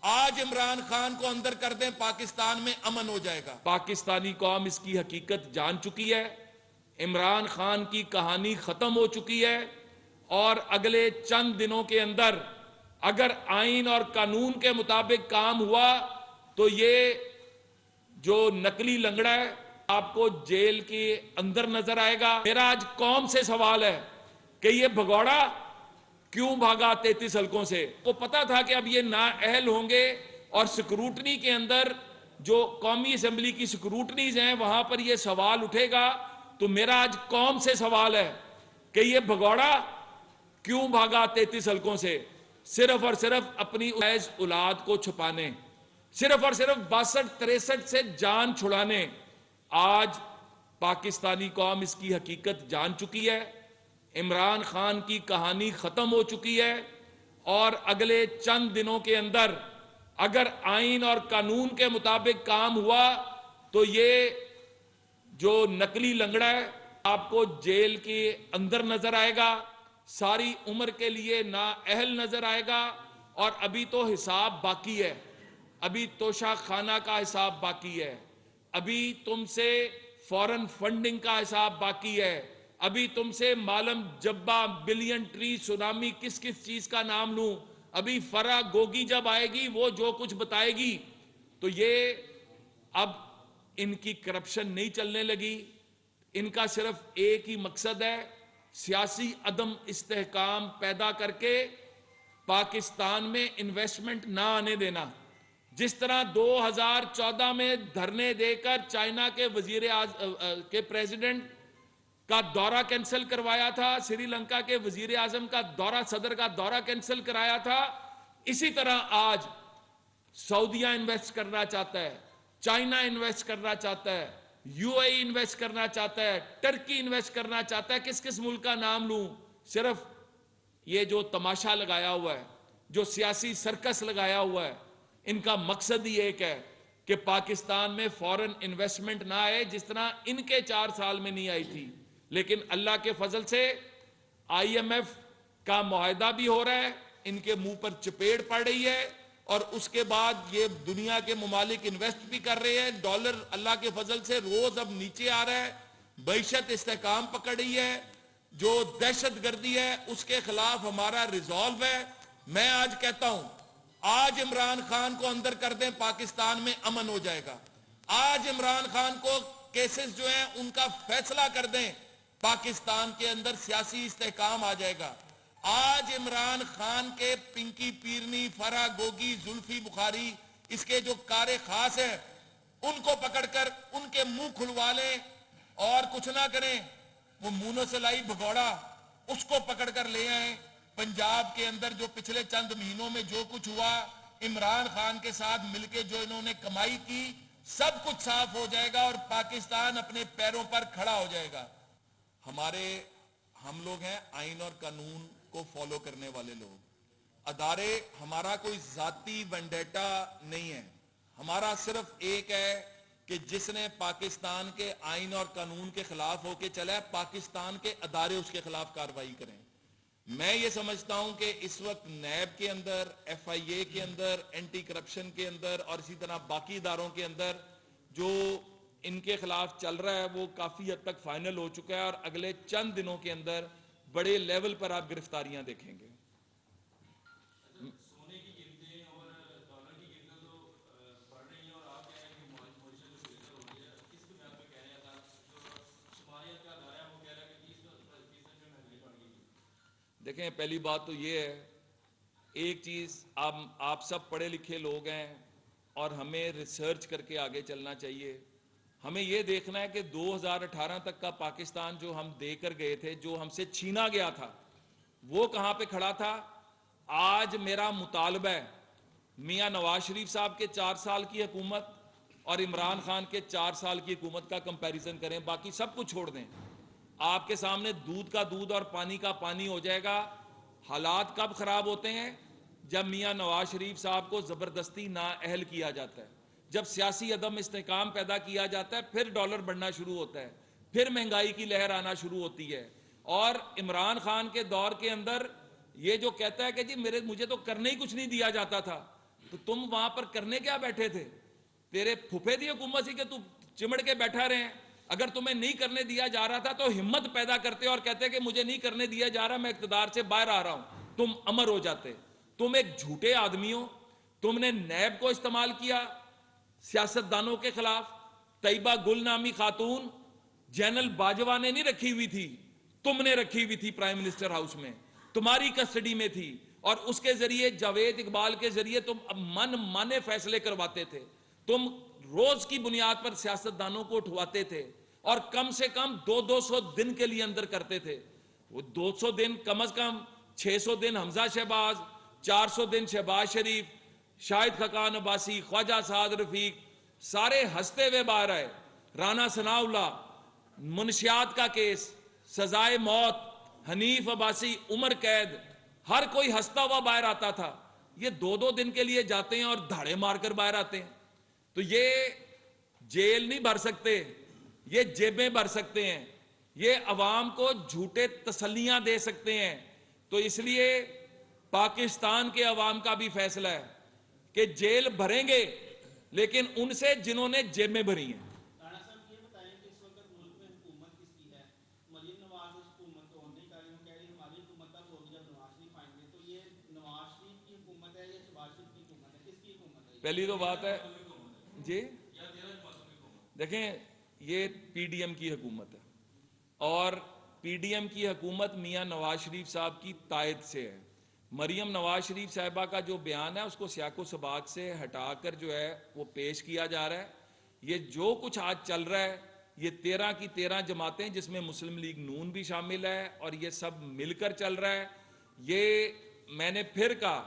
आज इमरान खान को अंदर कर दें, पाकिस्तान में अमन हो जाएगा। पाकिस्तानी कौम इसकी हकीकत जान चुकी है। इमरान खान की कहानी खत्म हो चुकी है और अगले चंद दिनों के अंदर अगर आइन और कानून के मुताबिक काम हुआ तो ये जो नकली लंगड़ा है आपको जेल के अंदर नजर आएगा। मेरा आज कौम से सवाल है कि ये भगौड़ा क्यों भागा 33 हलकों से? वो पता था कि अब ये नाअहल होंगे और स्क्रूटनी के अंदर जो कौमी असेंबली की स्क्रूटनीज हैं वहां पर ये सवाल उठेगा। तो मेरा आज कौम से सवाल है कि ये भगौड़ा क्यों भागा 33 हलकों से? सिर्फ और सिर्फ अपनी औलाद को छुपाने, सिर्फ और सिर्फ 62-63 से जान छुड़ाने। आज पाकिस्तानी कौम इसकी हकीकत जान चुकी है। इमरान खान की कहानी खत्म हो चुकी है और अगले चंद दिनों के अंदर अगर आइन और कानून के मुताबिक काम हुआ तो ये जो नकली लंगड़ा है आपको जेल के अंदर नजर आएगा, सारी उम्र के लिए नाअहल नजर आएगा। और अभी तो हिसाब बाकी है, अभी तोशा खाना का हिसाब बाकी है, अभी तुमसे फॉरेन फंडिंग का हिसाब बाकी है, अभी तुमसे मालम जब्बा, बिलियन ट्री, सुनामी, किस किस चीज का नाम लूं। अभी फरा गोगी जब आएगी वो जो कुछ बताएगी। तो ये अब इनकी करप्शन नहीं चलने लगी। इनका सिर्फ एक ही मकसद है, सियासी अदम इस्तेहकाम पैदा करके पाकिस्तान में इन्वेस्टमेंट ना आने देना। जिस तरह 2014 में धरने देकर चाइना के के प्रेसिडेंट का दौरा कैंसिल करवाया था, श्रीलंका के वजीर आजम का दौरा, सदर का दौरा कैंसिल कराया था, इसी तरह आज सऊदीया इन्वेस्ट करना चाहता है, चाइना इन्वेस्ट करना चाहता है, यूएई इन्वेस्ट करना चाहता है, टर्की इन्वेस्ट करना चाहता है। किस किस मुल्क का नाम लूं? सिर्फ ये जो तमाशा लगाया हुआ है, जो सियासी सर्कस लगाया हुआ है, इनका मकसद ही एक है कि पाकिस्तान में फॉरेन इन्वेस्टमेंट ना आए, जिस तरह इनके 4 साल में नहीं आई थी। लेकिन अल्लाह के फजल से आईएमएफ का मुआहदा भी हो रहा है, इनके मुंह पर चपेट पड़ रही है और उसके बाद ये दुनिया के मुमालिक इन्वेस्ट भी कर रहे हैं। डॉलर अल्लाह के फजल से रोज अब नीचे आ रहा है, मईशत इस्तेहकाम पकड़ रही है, जो दहशतगर्दी है उसके खिलाफ हमारा रिजॉल्व है। मैं आज कहता हूं, आज इमरान खान को अंदर कर दें, पाकिस्तान में अमन हो जाएगा। आज इमरान खान को केसेस जो हैं उनका फैसला कर दें, पाकिस्तान के अंदर सियासी इस्तेहकाम आ जाएगा। आज इमरान खान के पिंकी पीरनी, फरा गोगी, जुल्फी बुखारी, इसके जो कारे खास हैं उनको पकड़कर उनके मुंह खुलवा लें और कुछ ना करें। वो मुंह से लाई भगौड़ा उसको पकड़कर ले आए। पंजाब के अंदर जो पिछले चंद महीनों में जो कुछ हुआ, इमरान खान के साथ मिलकर जो इन्होंने कमाई की, सब कुछ साफ हो जाएगा और पाकिस्तान अपने पैरों पर खड़ा हो जाएगा। हम लोग हैं आइन और कानून को फॉलो करने वाले लोग। अदारे, हमारा कोई जाती वेंडेटा नहीं है। हमारा सिर्फ एक है कि जिसने पाकिस्तान के आइन और कानून के खिलाफ होके चला है, पाकिस्तान के अदारे उसके खिलाफ कार्रवाई करें। मैं ये समझता हूं कि इस वक्त नैब के अंदर, एफआईए के अंदर, एंटी करप्शन के अंदर और इसी तरह बाकी इदारों के अंदर जो इनके खिलाफ चल रहा है वो काफी हद तक फाइनल हो चुका है और अगले चंद दिनों के अंदर बड़े लेवल पर आप गिरफ्तारियां देखेंगे। सोने की कीमतें और डॉलर की कीमतें तो बढ़ रही हैं और आप कह रहे हैं कि मॉरिशस में बेहतर हो रही है। किस बुनियाद पर कह रहे हैं? जो शुमारियत का अदारा है वो कह रहा है कि 30% में महंगाई बढ़ गई। देखें, पहली बात तो ये है, एक चीज आप सब पढ़े लिखे लोग हैं और हमें रिसर्च करके आगे चलना चाहिए। हमें यह देखना है कि 2018 तक का पाकिस्तान जो हम देकर गए थे, जो हमसे छीना गया था, वो कहां पे खड़ा था। आज मेरा मुतालबा है, मियां नवाज शरीफ साहब के 4 साल की हुकूमत और इमरान खान के 4 साल की हुकूमत का कंपैरिजन करें, बाकी सब कुछ छोड़ दें। आपके सामने दूध का दूध और पानी का पानी हो जाएगा। हालात कब खराब होते हैं? जब मियां नवाज शरीफ साहब को जबरदस्ती नाअहल किया जाता है, जब सियासी अदम इस्तेहकाम पैदा किया जाता है, फिर डॉलर बढ़ना शुरू होता है, फिर महंगाई की लहर आना शुरू होती है। और इमरान खान के दौर के अंदर ये जो कहता है कि जी मुझे तो करने ही कुछ नहीं दिया जाता था, तो तुम वहां पर करने क्या बैठे थे? तेरे फुफे दी हुकूमत थी कि तू चिमड़ के बैठा रहे? अगर तुम्हें नहीं करने दिया जा रहा था तो हिम्मत पैदा करते और कहते कि मुझे नहीं करने दिया जा रहा, मैं इख्तिदार से बाहर आ रहा हूं, तुम अमर हो जाते। तुम एक झूठे आदमी हो। तुमने नैब को इस्तेमाल किया सियासतदानों के खिलाफ। तैयबा गुल नामी खातून जनरल बाजवा ने नहीं रखी हुई थी, तुमने रखी हुई थी प्राइम मिनिस्टर हाउस में, तुम्हारी कस्टडी में थी, और उसके जरिए जावेद इकबाल के जरिए तुम मन माने फैसले करवाते थे। तुम रोज की बुनियाद पर सियासतदानों को उठवाते थे और कम से कम 200 दिन के लिए अंदर करते थे। वो 200 दिन कम से कम 600 दिन हमजा शहबाज, 400 दिन शहबाज शरीफ, शाहिद खकान अब्बासी, ख्वाजा साद रफीक, सारे हंसते हुए बाहर आए। राना सनाउल्ला, मुनशियात का केस, सजाए मौत, हनीफ अब्बासी उम्र कैद, हर कोई हंसता हुआ बाहर आता था। ये 2-2 दिन के लिए जाते हैं और धाड़े मारकर बाहर आते हैं। तो ये जेल नहीं भर सकते, ये जेबें भर सकते हैं, ये अवाम को झूठे तसल्लियां दे सकते हैं। तो इसलिए पाकिस्तान के अवाम का भी फैसला है कि जेल भरेंगे, लेकिन उनसे जिन्होंने जेबें भरी हैं। राणा साहब ये बताएं कि इस वक्त मुल्क में हुकूमत किसकी है? मरियम नवाज उस हुकूमत को नहीं कर रही, वो कह रही हमारी हुकूमत तब होगी जब नवाज शरीफ आएंगे। तो ये नवाज शरीफ की हुकूमत है या शहबाज शरीफ की हुकूमत है? किसकी हुकूमत है? पहली तो बात है जी, देखें, ये पीडीएम की हुकूमत है और पीडीएम की हुकूमत मियां नवाज शरीफ साहब की तायद से है। मरियम नवाज शरीफ साहिबा का जो बयान है उसको सियाको सबाक से हटाकर जो है वो पेश किया जा रहा है। ये जो कुछ आज चल रहा है, ये 13 की 13 जमातें जिसमें मुस्लिम लीग नून भी शामिल है और ये सब मिलकर चल रहा है। ये मैंने फिर कहा,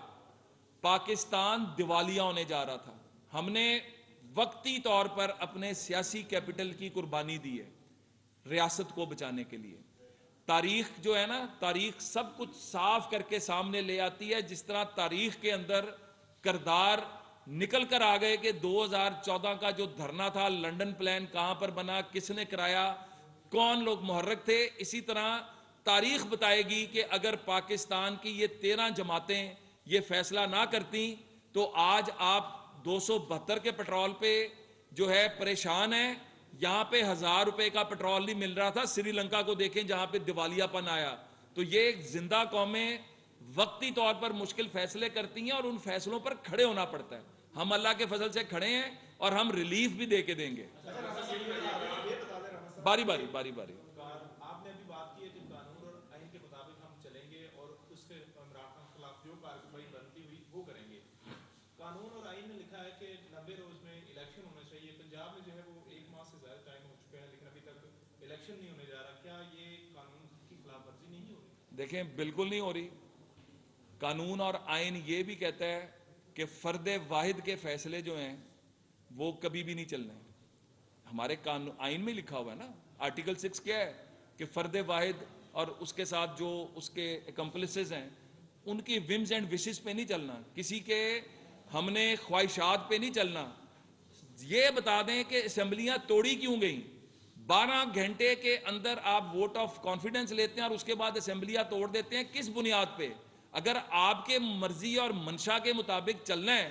पाकिस्तान दिवालिया होने जा रहा था। हमने वक्ती तौर पर अपने सियासी कैपिटल की कुर्बानी दी है रियासत को बचाने के लिए। तारीख जो है ना, तारीख सब कुछ साफ करके सामने ले आती है। जिस तरह तारीख के अंदर किरदार निकल कर आ गए कि 2014 का जो धरना था, लंदन प्लान कहां पर बना, किसने कराया, कौन लोग मुहर्रक थे, इसी तरह तारीख बताएगी कि अगर पाकिस्तान की ये 13 जमातें ये फैसला ना करती तो आज आप 272 के पेट्रोल पे जो है परेशान है। यहां पे 1000 रुपए का पेट्रोल नहीं मिल रहा था। श्रीलंका को देखें जहां पे दिवालियापन आया। तो ये जिंदा कौमें वक्ती तौर पर मुश्किल फैसले करती हैं और उन फैसलों पर खड़े होना पड़ता है। हम अल्लाह के फजल से खड़े हैं और हम रिलीफ भी दे के देंगे। बारी बारी बारी बारी। आपने अभी बात की है कि कानून और आइन के मुताबिक हम चलेंगे और उसके खिलाफ जो कार्रवाई बनती हुई वो करेंगे। कानून और आइन में लिखा है कि 90 रोज में इलेक्शन होना चाहिए। पंजाब में जो है वो 1 माह से ज्यादा टाइम हो चुका है, लेकिन अभी तक इलेक्शन नहीं होने जा रहा। क्या ये कानून की खिलाफवर्जी नहीं हो रही? देखें, बिल्कुल नहीं हो रही। कानून और आइन ये भी कहता है कि फर्द वाहिद के फैसले जो हैं वो कभी भी नहीं चलने। हमारे कानून आइन में लिखा हुआ है ना, आर्टिकल 6 क्या है कि फर्द वाहिद और उसके साथ जो उसके एकम्प्लिसेस हैं उनकी विम्स एंड विशेस पे नहीं चलना, किसी के हमने ख्वाहिशात पे नहीं चलना। ये बता दें कि असेंबलियां तोड़ी क्यों गई। 12 घंटे के अंदर आप वोट ऑफ कॉन्फिडेंस लेते हैं और उसके बाद असेंबलियां तोड़ देते हैं, किस बुनियाद पे? अगर आपके मर्जी और मंशा के मुताबिक चलना है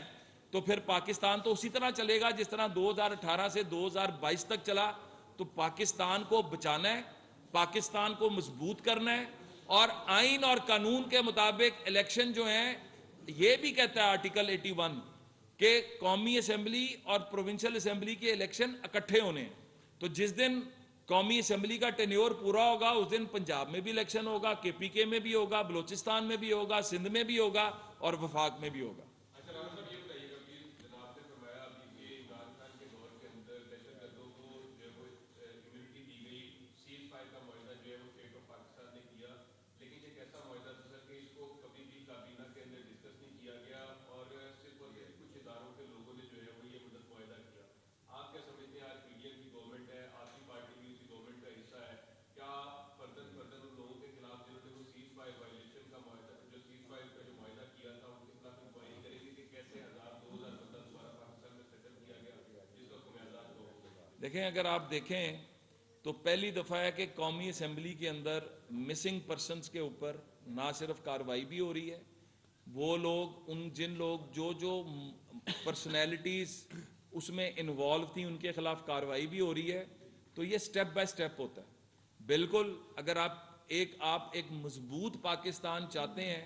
तो फिर पाकिस्तान तो उसी तरह चलेगा जिस तरह 2018 से 2022 तक चला। तो पाकिस्तान को बचाना है, पाकिस्तान को मजबूत करना है और आइन और कानून के मुताबिक इलेक्शन जो है, ये भी कहता है आर्टिकल 81 के कौमी असेंबली और प्रोविंशियल असेंबली के इलेक्शन इकट्ठे होने हैं। तो जिस दिन कौमी असेंबली का टेन्योर पूरा होगा उस दिन पंजाब में भी इलेक्शन होगा, केपीके में भी होगा, बलोचिस्तान में भी होगा, सिंध में भी होगा और वफाक में भी होगा। देखें, अगर आप देखें तो पहली दफ़ा है कि कौमी असेंबली के अंदर मिसिंग पर्सनस के ऊपर ना सिर्फ कार्रवाई भी हो रही है, वो लोग जिन लोग जो पर्सनैलिटीज़ उसमें इन्वॉल्व थी, उनके खिलाफ कार्रवाई भी हो रही है। तो ये स्टेप बाय स्टेप होता है। बिल्कुल अगर आप एक मजबूत पाकिस्तान चाहते हैं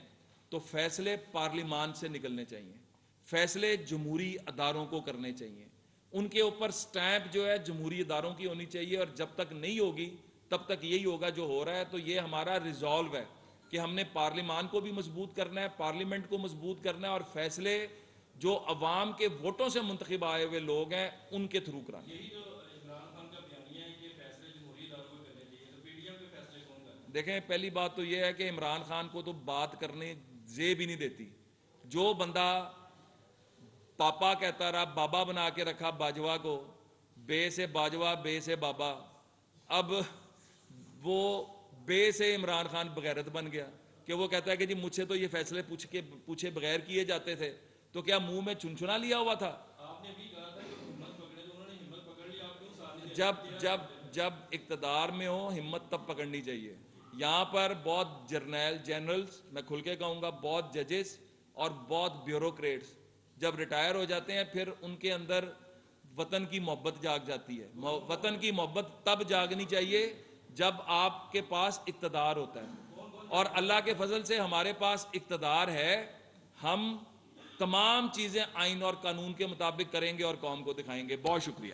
तो फैसले पार्लिमान से निकलने चाहिए, फैसले जमहूरी अदारों को करने चाहिए, उनके ऊपर स्टैंप जो है जमहूरी अदारों की होनी चाहिए। और जब तक नहीं होगी तब तक यही होगा जो हो रहा है। तो ये हमारा रिजॉल्व है कि हमने पार्लिमान को भी मजबूत करना है, पार्लियामेंट को मजबूत करना है, और फैसले जो अवाम के वोटों से मुंतखब आए हुए लोग हैं उनके थ्रू कराना। यही जो इमरान खान का बयानिया है कि फैसले जमहूरी इदारों को करने चाहिए, तो पीडीएम के फैसले कौन कर रहा है? देखें, पहली बात तो यह है कि इमरान खान को तो बात करने जे भी नहीं देती। जो बंदा पापा कहता रहा, बाबा बना के रखा बाजवा को, बे से बाजवा बे से बाबा, अब वो बे से इमरान खान बगैरत बन गया कि वो कहता है कि जी मुझसे तो ये फैसले पूछे बगैर किए जाते थे। तो क्या मुंह में चुनचुना लिया हुआ था? आपने भी कहा था कि हिम्मत पकड़े, तो उन्होंने हिम्मत पकड़ ली, आप क्यों साथ नहीं दे? जब इक्तदार में हो हिम्मत तब पकड़नी चाहिए। यहाँ पर बहुत जनरल्स, मैं खुल के कहूँगा, बहुत जजेस और बहुत ब्यूरोक्रेट्स जब रिटायर हो जाते हैं फिर उनके अंदर वतन की मोहब्बत जाग जाती है। वतन की मोहब्बत तब जागनी चाहिए जब आपके पास इक्तदार होता है, और अल्लाह के फजल से हमारे पास इक्तदार है। हम तमाम चीज़ें आइन और कानून के मुताबिक करेंगे और कौम को दिखाएंगे। बहुत शुक्रिया।